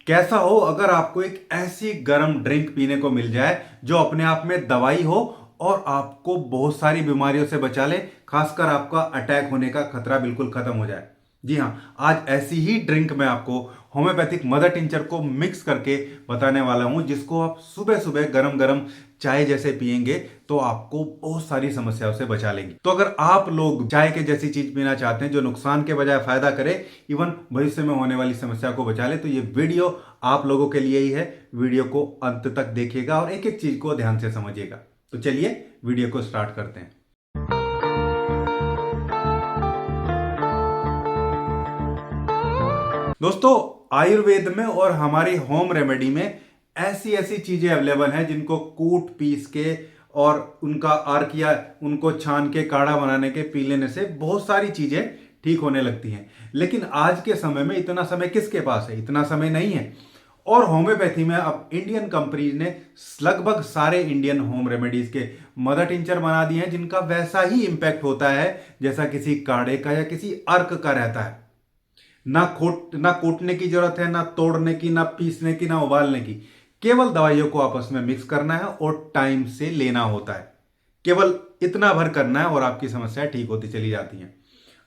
कैसा हो अगर आपको एक ऐसी गर्म ड्रिंक पीने को मिल जाए जो अपने आप में दवाई हो और आपको बहुत सारी बीमारियों से बचा ले, खासकर आपका अटैक होने का खतरा बिल्कुल खत्म हो जाए। जी हाँ, आज ऐसी ही ड्रिंक मैं आपको होम्योपैथिक मदर टिंचर को मिक्स करके बताने वाला हूं, जिसको आप सुबह सुबह गरम गरम चाय जैसे पिएंगे तो आपको बहुत सारी समस्याओं से बचा लेंगे। तो अगर आप लोग चाय के जैसी चीज पीना चाहते हैं जो नुकसान के बजाय फायदा करे, इवन भविष्य में होने वाली समस्या को बचा ले, तो ये वीडियो आप लोगों के लिए ही है। वीडियो को अंत तक देखिएगा और एक एक चीज को ध्यान से समझिएगा। तो चलिए वीडियो को स्टार्ट करते हैं। दोस्तों, आयुर्वेद में और हमारी होम रेमेडी में ऐसी ऐसी चीजें अवेलेबल हैं जिनको कूट पीस के और उनका अर्क या उनको छान के काढ़ा बनाने के पी लेने से बहुत सारी चीजें ठीक होने लगती हैं। लेकिन आज के समय में इतना समय किसके पास है? इतना समय नहीं है। और होम्योपैथी में अब इंडियन कंपनी ने लगभग सारे इंडियन होम रेमेडीज के मदर टिंचर बना दिए हैं जिनका वैसा ही इंपैक्ट होता है जैसा किसी काढ़े का या किसी अर्क का रहता है। ना कूटने की जरूरत है, ना तोड़ने की, ना पीसने की, ना उबालने की। केवल दवाइयों को आपस में मिक्स करना है और टाइम से लेना होता है। केवल इतना भर करना है और आपकी समस्या ठीक होती चली जाती है।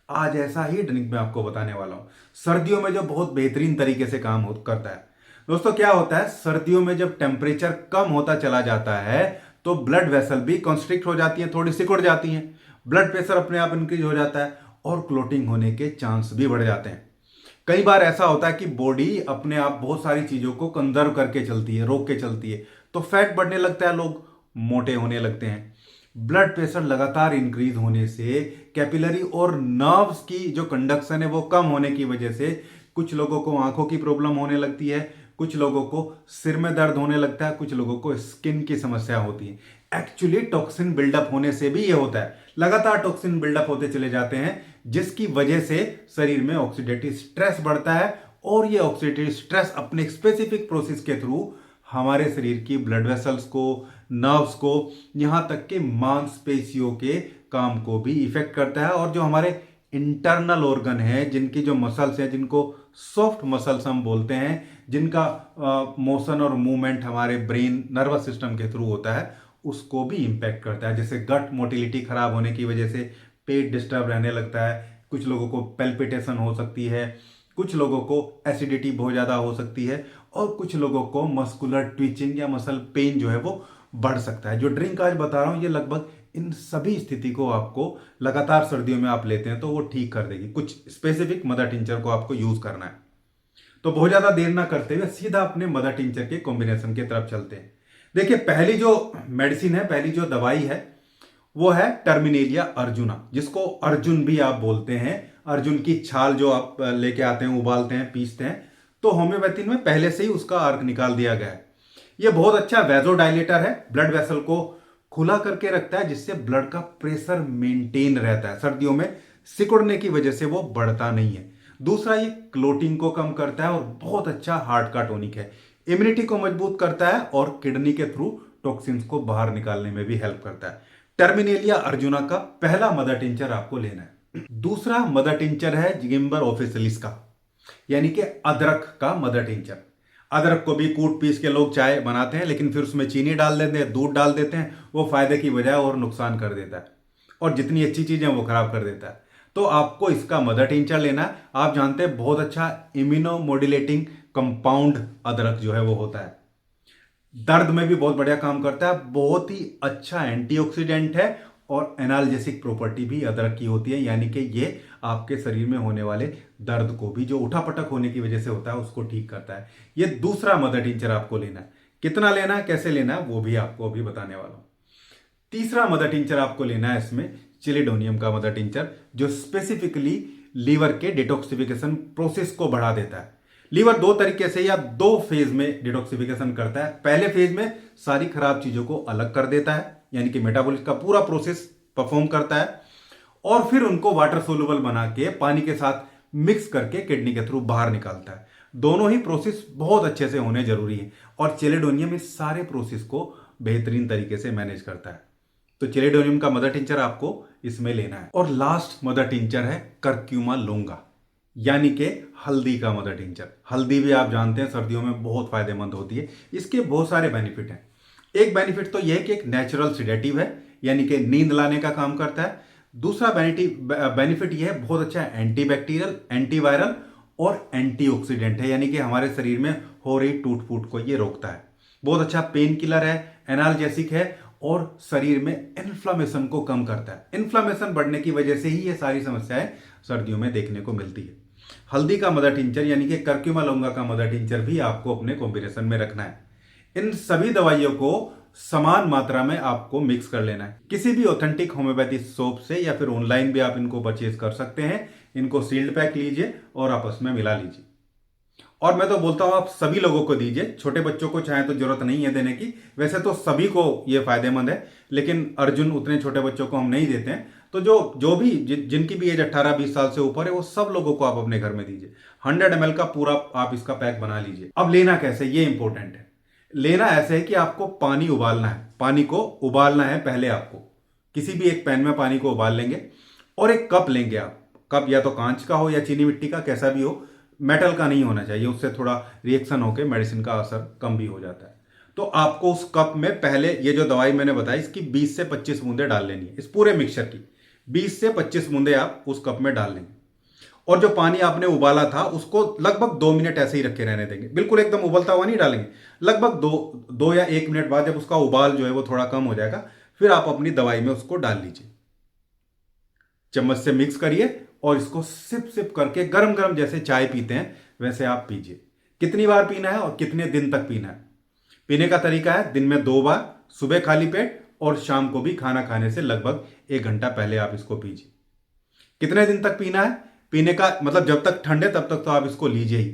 आज ऐसा ही ड्रिंक मैं आपको बताने वाला हूं, सर्दियों में जो बहुत बेहतरीन तरीके से काम करता है। दोस्तों, क्या होता है, सर्दियों में जब टेम्परेचर कम होता चला जाता है तो ब्लड वेसल भी कॉन्स्ट्रिक्ट हो जाती है, थोड़ी सिकुड़ जाती हैं, ब्लड प्रेशर अपने आप इंक्रीज हो जाता है और क्लोटिंग होने के चांस भी बढ़ जाते हैं। कई बार ऐसा होता है कि बॉडी अपने आप बहुत सारी चीजों को कंजर्व करके चलती है, रोक के चलती है, तो फैट बढ़ने लगता है, लोग मोटे होने लगते हैं। ब्लड प्रेशर लगातार इंक्रीज होने से कैपिलरी और नर्व्स की जो कंडक्शन है वो कम होने की वजह से कुछ लोगों को आंखों की प्रॉब्लम होने लगती है, कुछ लोगों को सिर में दर्द होने लगता है, कुछ लोगों को स्किन की समस्या होती है। एक्चुअली टॉक्सिन बिल्डअप होने से भी ये होता है, लगातार टॉक्सिन बिल्डअप होते चले जाते हैं जिसकी वजह से शरीर में ऑक्सीडेटिव स्ट्रेस बढ़ता है और ये ऑक्सीडेटिव स्ट्रेस अपने स्पेसिफिक प्रोसेस के थ्रू हमारे शरीर की ब्लड वेसल्स को, नर्व्स को, यहां तक के मांसपेशियों के काम को भी इफेक्ट करता है। और जो हमारे इंटरनल ऑर्गन है, जिनकी जो मसल्स हैं, जिनको सॉफ्ट मसल्स हम बोलते हैं, जिनका मोशन और मूवमेंट हमारे ब्रेन नर्वस सिस्टम के थ्रू होता है, उसको भी इंपैक्ट करता है। जैसे गट मोटिलिटी खराब होने की वजह से पेट डिस्टर्ब रहने लगता है, कुछ लोगों को पेल्पिटेशन हो सकती है, कुछ लोगों को एसिडिटी बहुत ज़्यादा हो सकती है और कुछ लोगों को मस्कुलर ट्विचिंग या मसल पेन जो है वो बढ़ सकता है। जो ड्रिंक आज बता रहा हूँ ये लगभग इन सभी स्थिति को आपको लगातार सर्दियों में आप लेते हैं तो वो ठीक कर देगी। कुछ स्पेसिफिक मदर टिंचर को आपको यूज करना है। तो बहुत ज्यादा देर ना करते हुए सीधा अपने मदर टिंचर के कॉम्बिनेशन की तरफ चलते हैं। देखिए, पहली जो मेडिसिन है, पहली जो दवाई है वो है टर्मिनेलिया अर्जुना, जिसको अर्जुन भी आप बोलते हैं। अर्जुन की छाल जो आप लेके आते हैं, उबालते हैं, पीसते हैं, तो होम्योपैथी में पहले से ही उसका अर्क निकाल दिया गया है। यह बहुत अच्छा वेजोडाइलेटर है, ब्लड वेसल को खुला करके रखता है जिससे ब्लड का प्रेशर मेंटेन रहता है। सर्दियों में सिकुड़ने की वजह से वो बढ़ता नहीं है। दूसरा, ये क्लोटिंग को कम करता है और बहुत अच्छा हार्ट का टॉनिक है। इम्यूनिटी को मजबूत करता है और किडनी के थ्रू टॉक्सिन्स को बाहर निकालने में भी हेल्प करता है। टर्मिनेलिया अर्जुना का पहला मदर टिंचर आपको लेना है। दूसरा मदर टिंचर है जिगिम्बर ऑफिसियलिस का, यानी कि अदरक का मदर टिंचर। अदरक को भी कूट पीस के लोग चाय बनाते हैं, लेकिन फिर उसमें चीनी डाल देते हैं, दूध डाल देते हैं। वो फायदे की बजाय और नुकसान कर देता है और जितनी अच्छी चीजें वो खराब कर देता है। तो आपको इसका मदर टिंचर लेना है। आप जानते हैं बहुत अच्छा इम्यूनो मॉड्यूलेटिंग कंपाउंड अदरक जो है वो होता है, दर्द में भी बहुत बढ़िया काम करता है, बहुत ही अच्छा एंटीऑक्सीडेंट है और एनाल्जेसिक प्रॉपर्टी भी अदरक की होती है, यानी कि ये आपके शरीर में होने वाले दर्द को भी, जो उठापटक होने की वजह से होता है, उसको ठीक करता है। ये दूसरा मदर टिंचर आपको लेना है। कितना लेना है, कैसे लेना है, वो भी आपको अभी बताने वाला हूं। तीसरा मदर टिंचर आपको लेना है इसमें चिलिडोनियम का मदर टिंचर, जो स्पेसिफिकली लीवर के डिटॉक्सिफिकेशन प्रोसेस को बढ़ा देता है। लीवर दो तरीके से या दो फेज में डिटॉक्सिफिकेशन करता है। पहले फेज में सारी खराब चीजों को अलग कर देता है, यानी कि मेटाबॉलिज्म का पूरा प्रोसेस परफॉर्म करता है, और फिर उनको वाटर सोल्यूबल बना के पानी के साथ मिक्स करके किडनी के थ्रू बाहर निकालता है। दोनों ही प्रोसेस बहुत अच्छे से होने जरूरी है और चिलिडोनियम इस सारे प्रोसेस को बेहतरीन तरीके से मैनेज करता है। तो चिलिडोनियम का मदर टिंचर आपको इसमें लेना है। और लास्ट मदर टिंचर है करक्यूमा लोंगा, यानी कि हल्दी का मदर टिंचर। हल्दी भी आप जानते हैं सर्दियों में बहुत फायदेमंद होती है, इसके बहुत सारे बेनिफिट हैं। एक बेनिफिट तो यह है कि एक नेचुरल सिडेटिव है, यानी कि नींद लाने का काम करता है। दूसरा बेनिफिट यह है बहुत अच्छा एंटीबैक्टीरियल, एंटीवायरल और एंटीऑक्सीडेंट है, यानी कि हमारे शरीर में हो रही टूट फूट को यह रोकता है। बहुत अच्छा पेन किलर है, एनाल्जेसिक है और शरीर में इन्फ्लामेशन को कम करता है। इन्फ्लामेशन बढ़ने की वजह से ही ये सारी समस्याएं सर्दियों में देखने को मिलती है। हल्दी का मदर टिंचर यानी कि कर्क्यूमा लौंगा का मदर टिंचर भी आपको अपने कॉम्बिनेशन में रखना है। इन सभी दवाइयों को समान मात्रा में आपको मिक्स कर लेना है। किसी भी ऑथेंटिक होम्योपैथी शॉप से या फिर ऑनलाइन भी आप इनको परचेज कर सकते हैं। इनको सील्ड पैक लीजिए और आपस में मिला लीजिए। और मैं तो बोलता हूं आप सभी लोगों को दीजिए, छोटे बच्चों को चाहे तो जरूरत नहीं है देने की। वैसे तो सभी को ये फायदेमंद है, लेकिन अर्जुन उतने छोटे बच्चों को हम नहीं देते हैं। तो जो भी जिनकी भी एज 18-20 साल से ऊपर है वो सब लोगों को आप अपने घर में दीजिए। 100 ml का पूरा आप इसका पैक बना लीजिए। अब लेना कैसे, ये इंपॉर्टेंट है। लेना ऐसे है कि आपको पानी उबालना है। पानी को उबालना है पहले आपको। किसी भी एक पैन में पानी को उबाल लेंगे और एक कप लेंगे आप। कप या तो कांच का हो या चीनी मिट्टी का, कैसा भी हो, मेटल का नहीं होना चाहिए, उससे थोड़ा रिएक्शन होकर मेडिसिन का असर कम भी हो जाता है। तो आपको उस कप में पहले ये जो दवाई मैंने बताई इसकी 20 से 25 बूंदे डाल लेनी है। इस पूरे मिक्सचर की 20 से 25 बूंदे आप उस कप में डाल लेंगे। और जो पानी आपने उबाला था उसको लगभग 2 मिनट ऐसे ही रखे रहने देंगे। बिल्कुल एकदम उबलता हुआ नहीं डालेंगे। लगभग दो या 1 मिनट बाद जब उसका उबाल जो है वो थोड़ा कम हो जाएगा, फिर आप अपनी दवाई में उसको डाल लीजिए। चम्मच से मिक्स करिए और इसको सिप सिप करके गरम गरम जैसे चाय पीते हैं वैसे आप पीजिए। कितनी बार पीना है और कितने दिन तक पीना है? पीने का तरीका है दिन में 2 बार, सुबह खाली पेट और शाम को भी खाना खाने से लगभग 1 घंटा पहले आप इसको पीजिए। कितने दिन तक पीना है? पीने का मतलब जब तक ठंडे तब तक तो आप इसको लीजिए ही।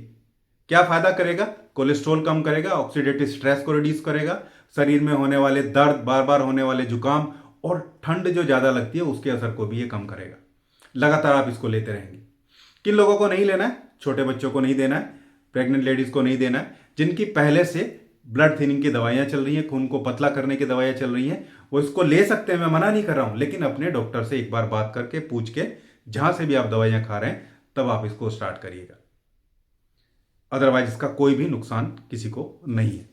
क्या फायदा करेगा? कोलेस्ट्रॉल कम करेगा, ऑक्सीडेटिव स्ट्रेस को रिड्यूस करेगा, शरीर में होने वाले दर्द, बार बार होने वाले जुकाम और ठंड जो ज्यादा लगती है उसके असर को भी ये कम करेगा। लगातार आप इसको लेते रहेंगे। किन लोगों को नहीं लेना है? छोटे बच्चों को नहीं देना है, प्रेग्नेंट लेडीज को नहीं देना है, जिनकी पहले से ब्लड थिनिंग की दवाइयां चल रही हैं, खून को पतला करने की दवाइयां चल रही हैं, वो इसको ले सकते हैं, मैं मना नहीं कर रहा हूं। लेकिन अपने डॉक्टर से एक बार बात करके पूछ के, जहां से भी आप दवाइयां खा रहे हैं तब आप इसको स्टार्ट करिएगा। अदरवाइज इसका कोई भी नुकसान किसी को नहीं है।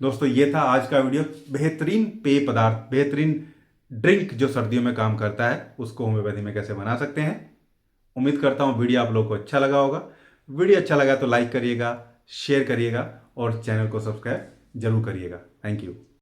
दोस्तों ये था आज का वीडियो। बेहतरीन पेय पदार्थ, बेहतरीन ड्रिंक जो सर्दियों में काम करता है उसको होम्योपैथी में कैसे बना सकते हैं। उम्मीद करता हूं वीडियो आप लोगों को अच्छा लगा होगा। वीडियो अच्छा लगा तो लाइक करिएगा, शेयर करिएगा और चैनल को सब्सक्राइब जरूर करिएगा। Thank you.